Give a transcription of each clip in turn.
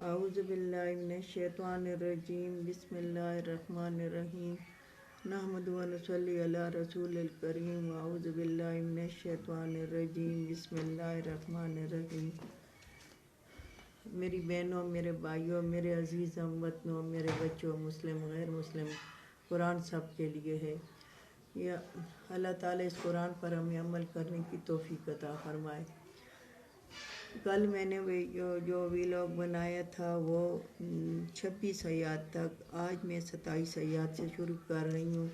اعوذ باللہ من الشیطان الرجیم بسم اللہ الرحمن الرحیم نحمد و نصلی علی رسول الکریم اعوذ باللہ من الشیطان الرجیم بسم اللہ الرحمن الرحیم۔ میری بہنوں، میرے بھائیوں، میرے عزیز ہم وطنوں، میرے بچوں، مسلم غیر مسلم، قرآن سب کے لیے ہے۔ یہ اللہ تعالیٰ اس قرآن پر ہمیں عمل کرنے کی توفیق عطا فرمائے۔ کل میں نے جو ویلاگ بنایا تھا وہ 26 آیات تک، آج میں 27 آیات سے شروع کر رہی ہوں،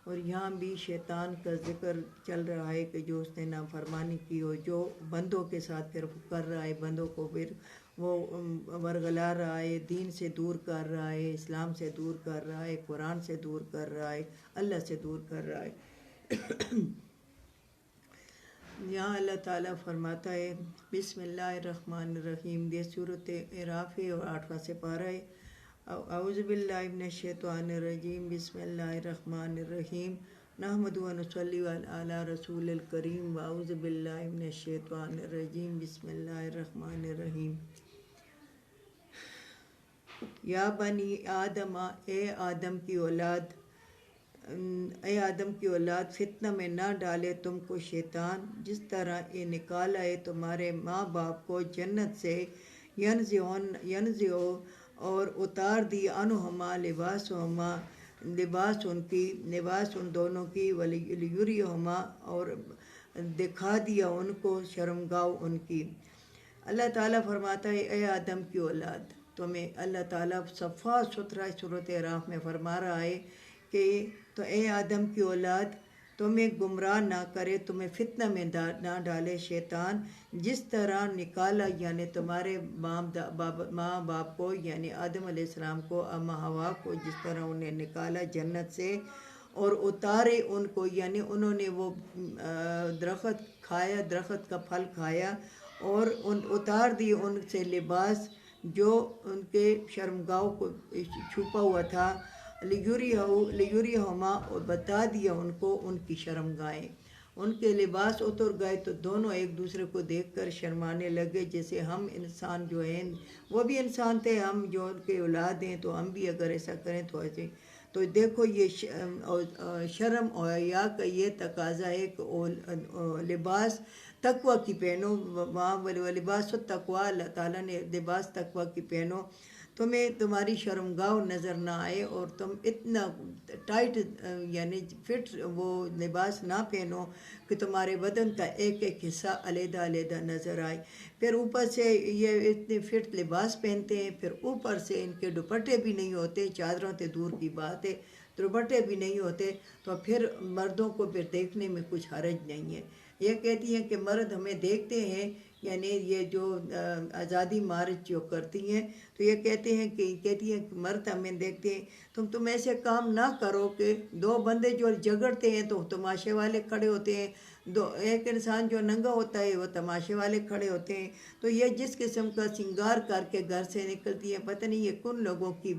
اور یہاں بھی شیطان کا ذکر چل رہا ہے کہ جو اس نے نافرمانی کی ہو، جو بندوں کے ساتھ پھر کر رہا ہے، بندوں کو پھر وہ ورگلا رہا ہے، دین سے دور کر رہا ہے، اسلام سے دور کر رہا ہے، قرآن سے دور کر رہا ہے، اللہ سے دور کر رہا ہے۔ یہاں اللہ تعالیٰ فرماتا ہے بسم اللہ الرحمن الرحیم، یہ سورۃ اعراف ہے اور 8واں سپارہ ہے۔ اعوذ باللہ من الشیطان الرجیم بسم اللہ الرحمن الرحیم نحمد و نصلی علی رسول الکریم اعوذ باللہ من الشیطان الرجیم بسم اللہ الرحمن الرحیم۔ یا بنی آدم، اے آدم کی اولاد، فتنہ میں نہ ڈالے تم کو شیطان، جس طرح یہ نکالا ہے تمہارے ماں باپ کو جنت سے، ینزع اور اتار دی عنہما لباسہما، لباس ان دونوں کی، ولیریہما اور دکھا دیا ان کو شرمگاہ ان کی۔ اللہ تعالیٰ فرماتا ہے اے آدم کی اولاد، تمہیں اللہ تعالیٰ صفحہ 17 سورۃ اعراف میں فرما رہا ہے کہ تو اے آدم کی اولاد، تمہیں گمراہ نہ کرے، تمہیں فتنہ میں نہ ڈالے شیطان، جس طرح نکالا یعنی تمہارے ماں باپ کو، یعنی آدم علیہ السلام کو، اماں حوا کو، جس طرح انہیں نکالا جنت سے اور اتارے ان کو، یعنی انہوں نے وہ درخت کھایا، درخت کا پھل کھایا اور اتار دی ان سے لباس جو ان کے شرمگاہوں کو چھپا ہوا تھا، لیریہما اور بتا دیا ان کو ان کی شرمگاہیں، ان کے لباس اتر گئے تو دونوں ایک دوسرے کو دیکھ کر شرمانے لگے، جیسے ہم انسان جو ہیں وہ بھی انسان تھے، ہم جو ان کے اولاد ہیں تو ہم بھی اگر ایسا کریں تو ایسے، تو دیکھو یہ شرم اور حیا کا یہ تقاضا ہے کہ لباس تقوی کی پہنو، لباس التقوی، اللہ تعالیٰ نے لباس تقوی کی پہنو، تمہیں تمہاری شرمگاہ نظر نہ آئے اور تم اتنا ٹائٹ یعنی فٹ وہ لباس نہ پہنو کہ تمہارے بدن کا ایک ایک حصہ علیحدہ علیحدہ نظر آئے۔ پھر اوپر سے یہ اتنے فٹ لباس پہنتے ہیں، پھر اوپر سے ان کے دوپٹے بھی نہیں ہوتے، چادروں سے دور کی بات ہے، دوپٹے بھی نہیں ہوتے، تو پھر مردوں کو پھر دیکھنے میں کچھ حرج نہیں ہے۔ یہ کہتی ہیں کہ مرد ہمیں دیکھتے ہیں، یعنی یہ جو آزادی مارچ جو کرتی ہیں تو یہ کہتی ہیں کہ مرد ہمیں دیکھتے ہیں، تم ایسے کام نہ کرو کہ دو بندے جو جھگڑتے ہیں تو تماشے والے کھڑے ہوتے ہیں، ایک انسان جو ننگا ہوتا ہے وہ تماشے والے کھڑے ہوتے ہیں، تو یہ جس قسم کا سنگار کر کے گھر سے نکلتی ہیں، پتہ نہیں یہ کن لوگوں کی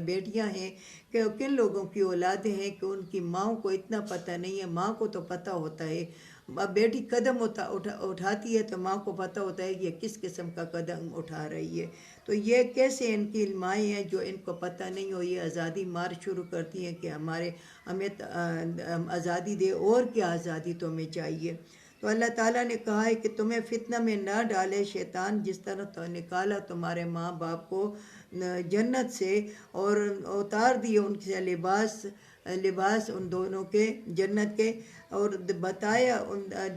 بیٹیاں ہیں کہ کن لوگوں کی اولادیں ہیں کہ ان کی ماں کو اتنا پتہ نہیں ہے۔ ماں کو تو پتہ ہوتا ہے، اب بیٹی قدم اٹھاتی ہے تو ماں کو پتہ ہوتا ہے کہ یہ کس قسم کا قدم اٹھا رہی ہے، تو یہ کیسے ان کی مائیں ہیں جو ان کو پتہ نہیں ہو، یہ آزادی مارچ شروع کرتی ہیں کہ ہمیں آزادی دے، اور کیا آزادی تمہیں چاہیے۔ تو اللہ تعالیٰ نے کہا ہے کہ تمہیں فتنہ میں نہ ڈالے شیطان، جس طرح تو نکالا تمہارے ماں باپ کو جنت سے اور اتار دیے ان سے لباس ان دونوں کے جنت کے، اور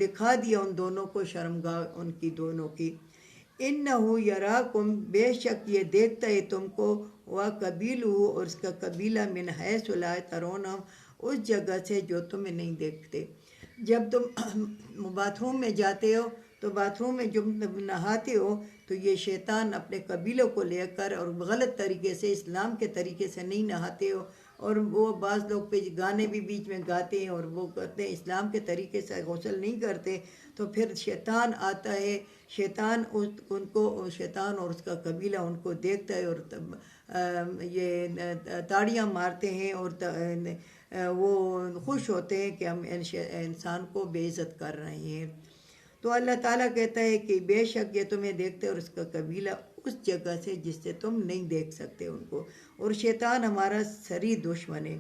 دکھا دیا ان دونوں کو شرمگاہ ان کی دونوں کی۔ انہو یراکم، بے شک یہ دیکھتا ہے تم کو، وقبیلہ اور اس کا قبیلہ، من حیث لا ترونہم، اس جگہ سے جو تمہیں نہیں دیکھتے۔ جب تم باتھ روم میں جاتے ہو تو باتھ روم میں جب نہاتے ہو تو یہ شیطان اپنے قبیلوں کو لے کر اور غلط طریقے سے، اسلام کے طریقے سے نہیں نہاتے ہو، اور وہ بعض لوگ پہ گانے بھی بیچ میں گاتے ہیں اور وہ کرتے ہیں، اسلام کے طریقے سے غسل نہیں کرتے، تو پھر شیطان آتا ہے، شیطان اور اس کا قبیلہ ان کو دیکھتا ہے اور یہ تاڑیاں مارتے ہیں اور وہ خوش ہوتے ہیں کہ ہم انسان کو بے عزت کر رہے ہیں۔ تو اللہ تعالیٰ کہتا ہے کہ بے شک یہ تمہیں دیکھتے اور اس کا قبیلہ اس جگہ سے جس سے تم نہیں دیکھ سکتے ان کو، اور شیطان ہمارا سری دشمن ہے۔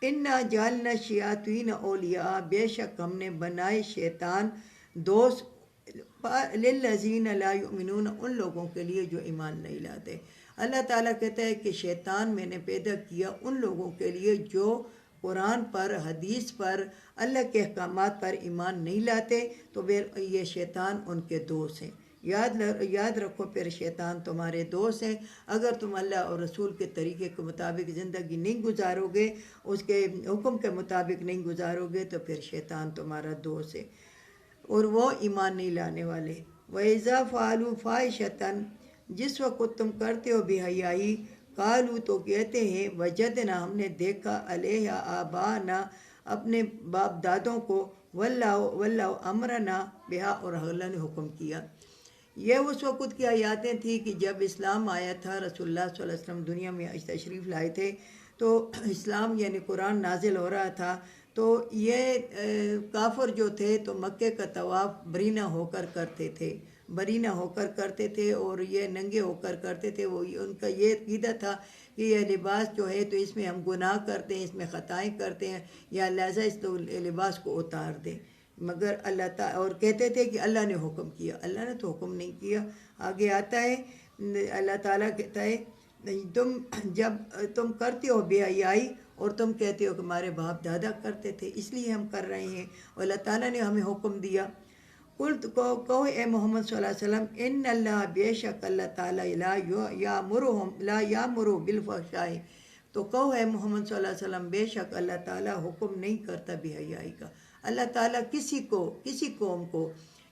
انا جعلنا الشیاطین اولیاء، بے شک ہم نے بنائے شیطان دوست للذین لا یؤمنون، ان لوگوں کے لیے جو ایمان نہیں لاتے۔ اللہ تعالیٰ کہتا ہے کہ شیطان میں نے پیدا کیا ان لوگوں کے لیے جو قرآن پر، حدیث پر، اللہ کے احکامات پر ایمان نہیں لاتے، تو پھر یہ شیطان ان کے دوست ہیں۔ یاد رکھو پھر شیطان تمہارے دوست ہیں۔ اگر تم اللہ اور رسول کے طریقے کے مطابق زندگی نہیں گزارو گے، اس کے حکم کے مطابق نہیں گزارو گے، تو پھر شیطان تمہارا دوست ہے اور وہ ایمان نہیں لانے والے۔ وَإِذَا فَعَلُوا فَاحِشَةً، جس وقت تم کرتے ہو بے حیائی، قالوا تو کہتے ہیں وجدنا، ہم نے دیکھا، علیہ آبانا، اپنے باپ دادوں کو، واللہ امرنا بہا، اور اللہ نے حکم کیا۔ یہ اس وقت کی آیاتیں تھیں کہ جب اسلام آیا تھا، رسول اللہ صلی اللہ علیہ وسلم دنیا میں تشریف لائے تھے، تو اسلام یعنی قرآن نازل ہو رہا تھا، تو یہ کافر جو تھے تو مکے کا طواف برینہ ہو کر کرتے تھے اور یہ ننگے ہو کر کرتے تھے۔ وہ ان کا یہ عقیدہ تھا کہ یہ لباس جو ہے تو اس میں ہم گناہ کرتے ہیں، اس میں خطائیں کرتے ہیں، یا لہذا اس لباس کو اتار دیں۔ مگر اللہ تعالیٰ، اور کہتے تھے کہ اللہ نے حکم کیا، اللہ نے تو حکم نہیں کیا۔ آگے آتا ہے اللہ تعالیٰ کہتا ہے جب تم کرتے ہو بے حیائی اور تم کہتے ہو کہ ہمارے باپ دادا کرتے تھے اس لیے ہم کر رہے ہیں، اور اللہ تعالیٰ نے ہمیں حکم دیا۔ قلت کہو اے محمد صلی اللہ علیہ وسلم، ان اللہ، بے شک اللہ تعالیٰ، لا یامر بالفحشاء، تو کہو اے محمد صلی اللہ علیہ وسلم، بے شک اللہ تعالیٰ حکم نہیں کرتا بے حیائی کا۔ اللہ تعالیٰ کسی قوم کو،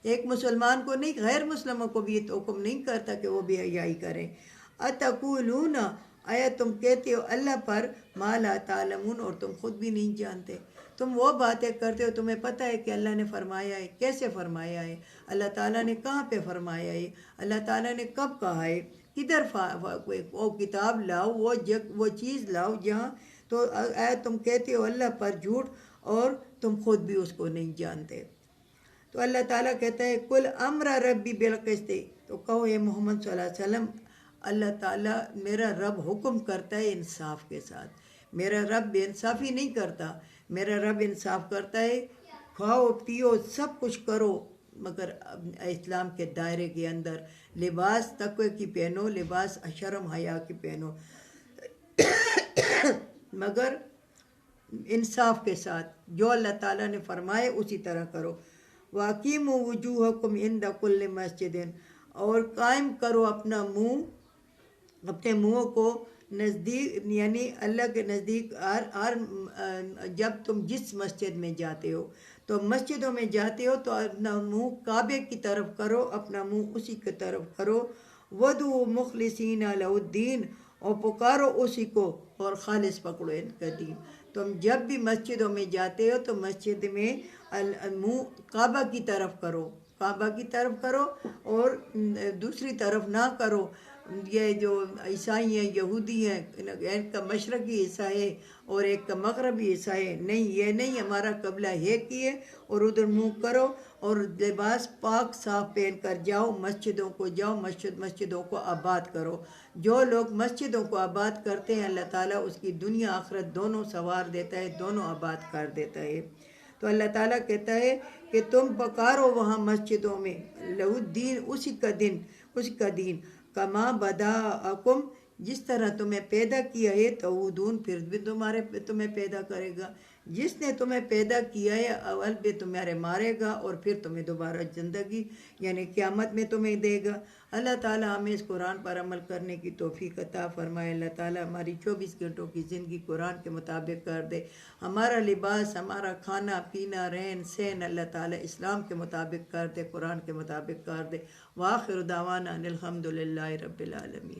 ایک مسلمان کو نہیں، غیر مسلموں کو بھی یہ حکم نہیں کرتا کہ وہ بے حیائی کریں۔ اتقولون، آیا تم کہتے ہو اللہ پر ما لا تعلمون، اور تم خود بھی نہیں جانتے۔ تم وہ باتیں کرتے ہو، تمہیں پتہ ہے کہ اللہ نے فرمایا ہے، کیسے فرمایا ہے، اللہ تعالیٰ نے کہاں پہ فرمایا ہے، اللہ تعالیٰ نے کب کہا ہے، کدھر وہ کتاب لاؤ، وہ چیز لاؤ جہاں، تو آیا تم کہتے ہو اللہ پر جھوٹ اور تم خود بھی اس کو نہیں جانتے۔ تو اللہ تعالیٰ کہتا ہے کل امر ربی بالقسط، تو کہو اے محمد صلی اللہ علیہ وسلم، اللہ تعالیٰ، میرا رب حکم کرتا ہے انصاف کے ساتھ، میرا رب بے انصافی نہیں کرتا، میرا رب انصاف کرتا ہے، کھاؤ پیو سب کچھ کرو مگر اسلام کے دائرے کے اندر، لباس تقوی کی پہنو، لباس شرم حیا کی پہنو، مگر انصاف کے ساتھ، جو اللہ تعالیٰ نے فرمائے اسی طرح کرو۔ وَأَقِیمُوا وُجُوهَکُمْ عِنْدَ كُلِّ مَسْجِدٍ، اور قائم کرو اپنے منہ کو نزدیک، یعنی اللہ کے نزدیک، جب تم جس مسجد میں جاتے ہو، تو مسجدوں میں جاتے ہو تو اپنا منہ کعبے کی طرف کرو، اپنا منہ اسی کی طرف کرو۔ وَدُعُوا مُخْلِصِينَ لَهُ الدِّينَ، اور پکارو اسی کو اور خالص پکڑو ان کا دین۔ تم جب بھی مسجدوں میں جاتے ہو تو مسجد میں منہ کعبہ کی طرف کرو اور دوسری طرف نہ کرو۔ یہ جو عیسائی ہیں، یہودی ہیں، ایک کا مشرقی حصہ ہے اور ایک کا مغربی حصہ ہے، نہیں، یہ نہیں، ہمارا قبلہ ایک ہی ہے، اور ادھر منہ کرو اور لباس پاک صاف پہن کر جاؤ، مسجدوں کو جاؤ، مسجدوں کو آباد کرو۔ جو لوگ مسجدوں کو آباد کرتے ہیں اللہ تعالیٰ اس کی دنیا آخرت دونوں سنوار دیتا ہے، دونوں آباد کر دیتا ہے۔ تو اللہ تعالیٰ کہتا ہے کہ تم پکارو وہاں مسجدوں میں لہو الدین، اسی کا دین، کما بداکم، جس طرح تمہیں پیدا کیا ہے، تعودون، پھر بھی تمہیں پیدا کرے گا۔ جس نے تمہیں پیدا کیا ہے اول بھی تمہارے مارے گا اور پھر تمہیں دوبارہ زندگی یعنی قیامت میں تمہیں دے گا۔ اللہ تعالیٰ ہمیں اس قرآن پر عمل کرنے کی توفیق عطا فرمائے۔ اللہ تعالیٰ ہماری 24 گھنٹوں کی زندگی قرآن کے مطابق کر دے، ہمارا لباس، ہمارا کھانا پینا، رہن سہن اللہ تعالیٰ اسلام کے مطابق کر دے، قرآن کے مطابق کر دے۔ وآخر دعوانا ان الحمد للہ رب العالمین۔